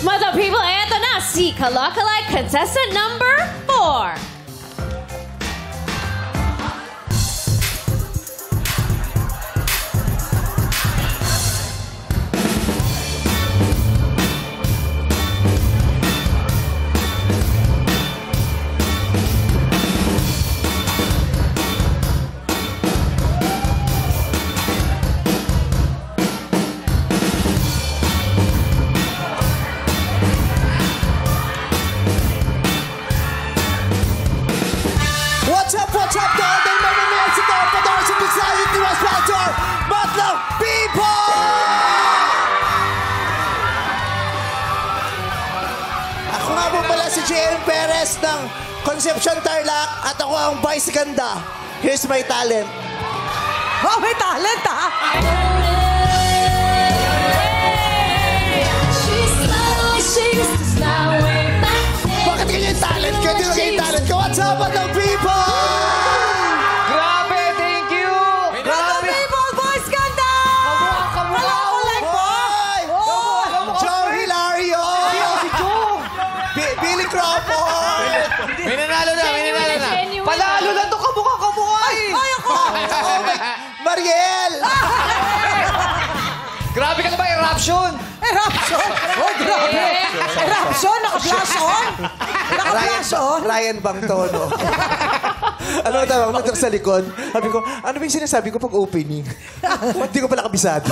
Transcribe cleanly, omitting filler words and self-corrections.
Mother people, eto na si Kalakalay contestant number 4. What's up to all the members of the Federation Society was sponsor, Madlang People! Ako nga po pala si JM Perez ng Concepcion Tarlac at ako ang Vice Ganda. Here's my talent. Oh, may talent ah! Bakit ganyan yung talent? Kaya di magiging talent ko. What's up, Madlang People? Grabe, thank you! Grabe! People, boys, ganda! Wala ko like Boy! Joe Hilario! Billy Crawford! May nanalo na, may nanalo na. Panalo na to, kamukha eh! Ay, ako! Oh my... Mariel! Grabe ka na ba, eruption? Eruption! Oh, grabe! Eruption! Naka-flash on! Naka-flash on! Ryan Bangtono. Ano ang tawag? Nandun sa likod. Sabi ko, ano ba yung sinasabi ko pag opening? Hindi ko pala kabisado.